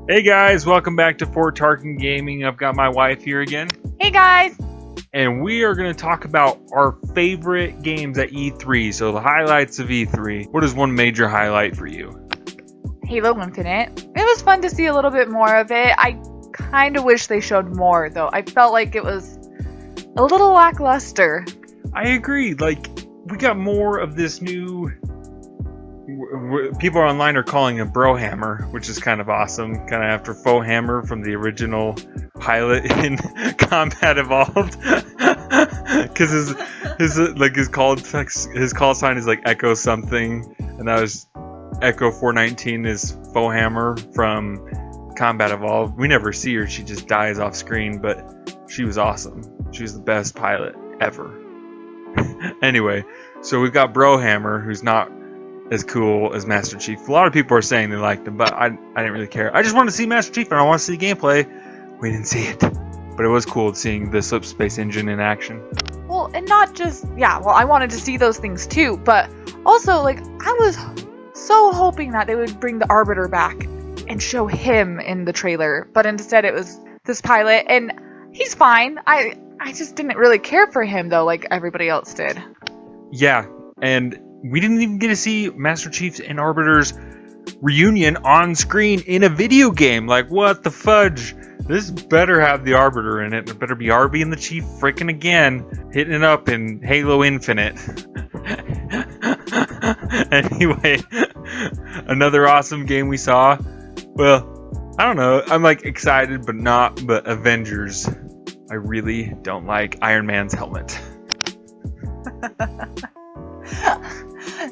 Hey guys, welcome back to Fort Tarkin Gaming. I've got my wife here again, Hey guys! and we are going to talk about our favorite games at E3. So the highlights of E3. What is one major highlight for you? Halo Infinite. It was fun to see a little bit more of it. I kind of wish they showed more, though. I felt like it was a little lackluster. I agree. Like, we got more of this new... People online are calling it Brohammer, which is kind of awesome. Kind of after Faux Hammer from the original pilot in Combat Evolved. Because his call sign is like Echo something, and that was Echo 419 is Faux Hammer from Combat Evolved. We never see her; she just dies off screen, but she was awesome. She was the best pilot ever. Anyway, so we've got Brohammer, who's not as cool as Master Chief. A lot of people are saying they liked him, but I didn't really care. I just wanted to see Master Chief and I want to see gameplay. We didn't see it, but it was cool seeing the Slipspace engine in action. Well, and not just, I wanted to see those things too, but also, I was so hoping that they would bring the Arbiter back and show him in the trailer, but instead it was this pilot, and he's fine. I just didn't really care for him, though, like everybody else did. Yeah, and we didn't even get to see Master Chief's and Arbiter's reunion on screen in a video game. Like, what the fudge? This better have the Arbiter in it. It better be Arby and the Chief freaking again, hitting it up in Halo Infinite. Anyway, another awesome game we saw. Well, I don't know. I'm excited, but Avengers. I really don't like Iron Man's helmet.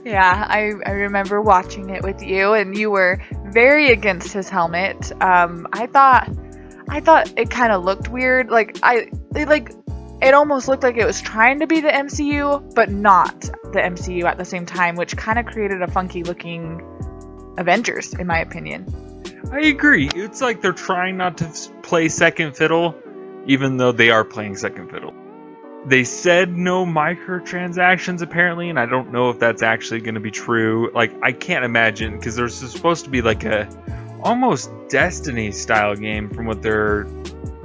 Yeah, I remember watching it with you, and you were very against his helmet. I thought it kind of looked weird. It almost looked like it was trying to be the MCU, but not the MCU at the same time, which kind of created a funky looking Avengers, in my opinion. I agree. It's like they're trying not to play second fiddle, even though they are playing second fiddle. They said no microtransactions apparently, and I don't know if that's actually going to be true. I can't imagine, because there's supposed to be a almost Destiny style game from what they're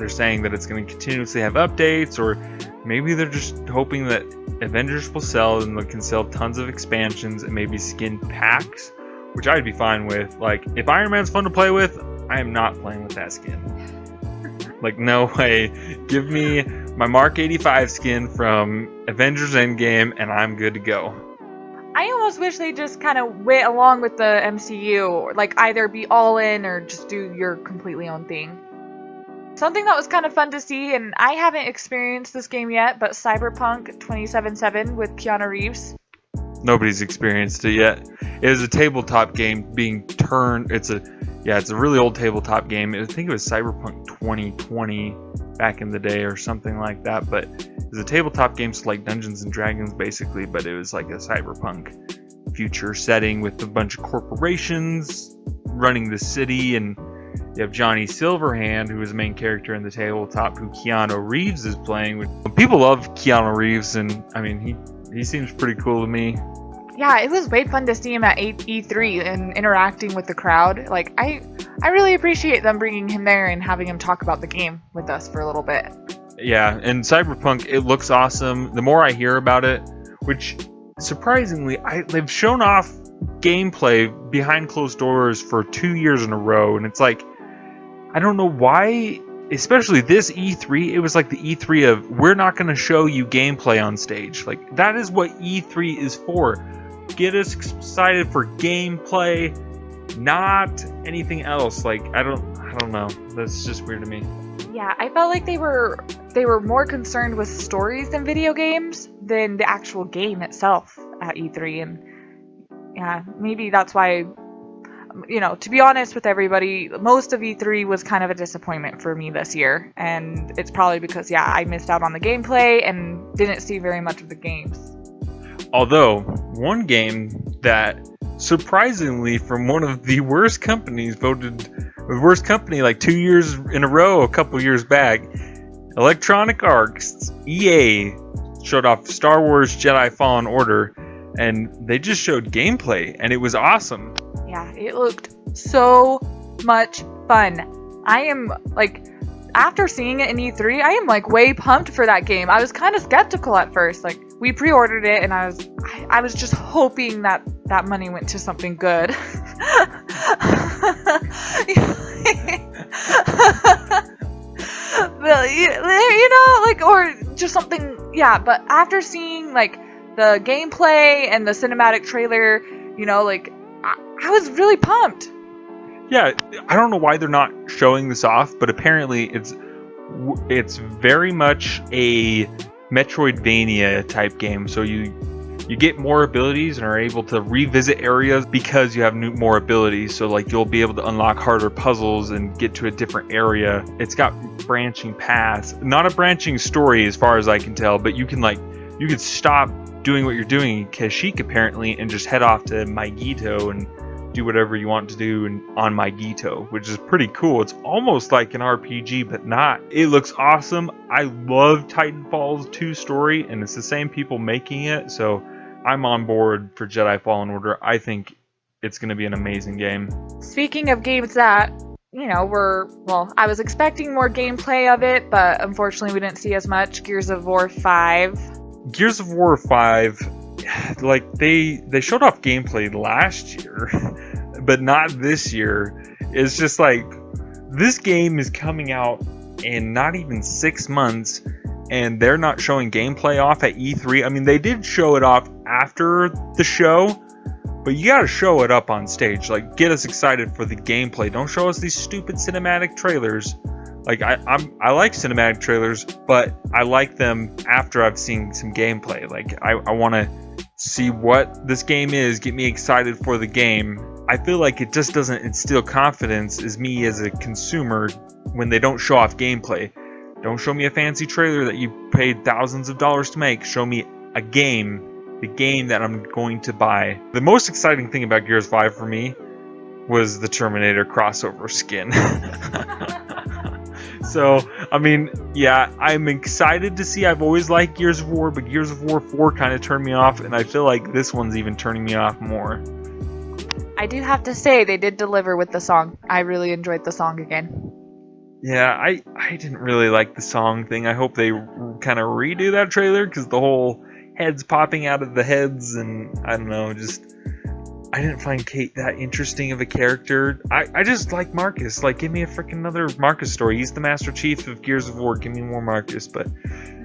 saying, that it's going to continuously have updates, or maybe they're just hoping that Avengers will sell and they can sell tons of expansions and maybe skin packs, which I'd be fine with. If Iron Man's fun to play with, I am not playing with that skin. No way. Give me my Mark 85 skin from Avengers Endgame and I'm good to go. I almost wish they just kind of went along with the MCU, or either be all in or just do your completely own thing. Something that was kind of fun to see, and I haven't experienced this game yet, but Cyberpunk 2077 with Keanu Reeves. Nobody's experienced it yet. It is a tabletop game being turned. It's a really old tabletop game. I think it was Cyberpunk 2020 back in the day or something like that. But it was a tabletop game, so like Dungeons and Dragons basically, but it was like a cyberpunk future setting with a bunch of corporations running the city, and you have Johnny Silverhand, who is the main character in the tabletop, who Keanu Reeves is playing. People love Keanu Reeves, and I mean, he seems pretty cool to me. Yeah, it was way fun to see him at E3 and interacting with the crowd. I really appreciate them bringing him there and having him talk about the game with us for a little bit. Yeah, and Cyberpunk, it looks awesome. The more I hear about it, which surprisingly, they've shown off gameplay behind closed doors for 2 years in a row, and it's I don't know why, especially this E3, it was like the E3 of, we're not going to show you gameplay on stage. That is what E3 is for. Get us excited for gameplay, not anything else. I don't know. That's just weird to me. Yeah, I felt like they were more concerned with stories in video games than the actual game itself at E3, and yeah, maybe that's why, to be honest with everybody, most of E3 was kind of a disappointment for me this year, and it's probably because, I missed out on the gameplay and didn't see very much of the games. Although, one game that surprisingly from one of the worst companies voted the worst company 2 years in a row, a couple years back, Electronic Arts, EA, showed off Star Wars Jedi Fallen Order, and they just showed gameplay, and it was awesome. Yeah, it looked so much fun. I am like, after seeing it in E3, I am like way pumped for that game. I was kind of skeptical at first. Like, we pre-ordered it, and I was just hoping that that money went to something good. But, you know, like, or just something, yeah. But after seeing like the gameplay and the cinematic trailer, you know, like, I was really pumped. Yeah, I don't know why they're not showing this off, but apparently it's very much a Metroidvania type game. So you get more abilities and are able to revisit areas because you have more abilities. So like you'll be able to unlock harder puzzles and get to a different area. It's got branching paths, not a branching story as far as I can tell, but you could stop doing what you're doing in Kashyyyk apparently and just head off to Megiddo and do whatever you want to do on Megiddo, which is pretty cool. It's almost like an RPG, but not. It looks awesome. I love Titanfall's 2 story, and it's the same people making it, so I'm on board for Jedi Fallen Order. I think it's going to be an amazing game. Speaking of games that, you know, I was expecting more gameplay of it, but unfortunately we didn't see as much. Gears of War 5. Gears of War 5, like they showed off gameplay last year, but not this year. It's just like, this game is coming out in not even 6 months, and they're not showing gameplay off at E3. I mean, they did show it off after the show, but you gotta show it up on stage. Like, get us excited for the gameplay. Don't show us these stupid cinematic trailers. Like, I like cinematic trailers, but I like them after I've seen some gameplay. Like, I want to see what this game is, get me excited for the game. I feel like it just doesn't instill confidence as me as a consumer when they don't show off gameplay. Don't show me a fancy trailer that you paid thousands of dollars to make. Show me a game, the game that I'm going to buy. The most exciting thing about Gears 5 for me was the Terminator crossover skin. So, I mean, yeah, I'm excited to see. I've always liked Gears of War, but Gears of War 4 kind of turned me off, and I feel like this one's even turning me off more. I do have to say, they did deliver with the song. I really enjoyed the song again. Yeah, I didn't really like the song thing. I hope they kind of redo that trailer, because the whole heads popping out of the heads, and I don't know, just... I didn't find Kate that interesting of a character. I just like Marcus. Like, give me a freaking another Marcus story. He's the Master Chief of Gears of War. Give me more Marcus, but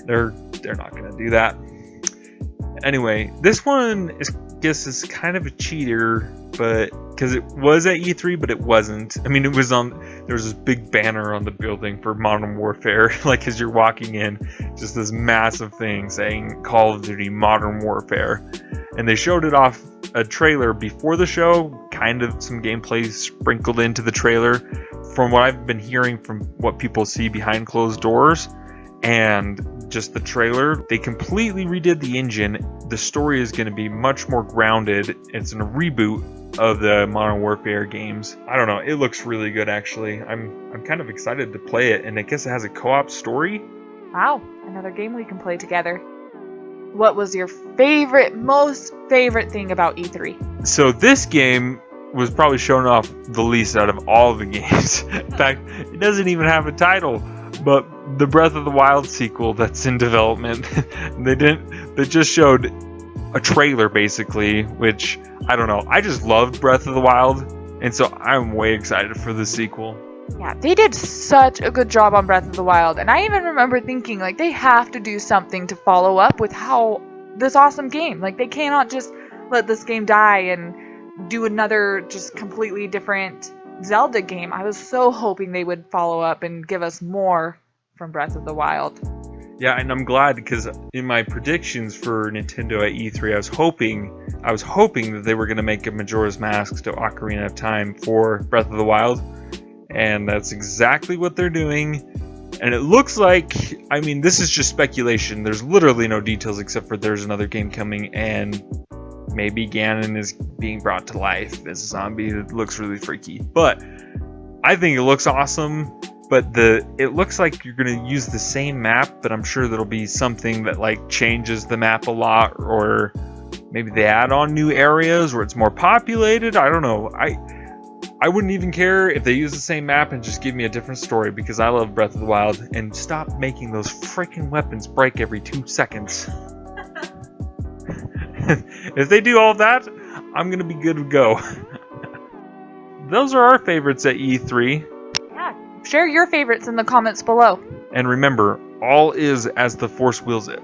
they're not gonna do that. Anyway, this one is kind of a cheater, but because it was at E3, but it wasn't. I mean, there was this big banner on the building for Modern Warfare, like as you're walking in, just this massive thing saying Call of Duty Modern Warfare, and they showed it off a trailer before the show, kind of some gameplay sprinkled into the trailer. From what I've been hearing from what people see behind closed doors and just the trailer, they completely redid the engine. The story is going to be much more grounded. It's a reboot of the Modern Warfare games. I don't know, it looks really good actually. I'm kind of excited to play it, and I guess it has a co-op story. Wow, another game we can play together. What was your most favorite thing about E3? So this game was probably shown off the least out of all of the games. In fact, it doesn't even have a title. But the Breath of the Wild sequel that's in development, they just showed a trailer basically, which, I don't know, I just loved Breath of the Wild, and so I'm way excited for the sequel. Yeah, they did such a good job on Breath of the Wild, and I even remember thinking, like, they have to do something to follow up with this awesome game. Like, they cannot just let this game die and do another just completely different Zelda game. I was so hoping they would follow up and give us more from Breath of the Wild. Yeah, and I'm glad, because in my predictions for Nintendo at E3, I was hoping that they were going to make a Majora's Mask to Ocarina of Time for Breath of the Wild. And that's exactly what they're doing. And it looks like, I mean, this is just speculation. There's literally no details except for there's another game coming, and maybe Ganon is being brought to life as a zombie. It looks really freaky. But I think it looks awesome. But it looks like you're going to use the same map, but I'm sure there'll be something that like changes the map a lot, or maybe they add on new areas where it's more populated. I don't know. I wouldn't even care if they use the same map and just give me a different story because I love Breath of the Wild, and stop making those freaking weapons break every 2 seconds. If they do all that, I'm gonna be good to go. Those are our favorites at E3. Yeah, share your favorites in the comments below. And remember, all is as the Force wills it.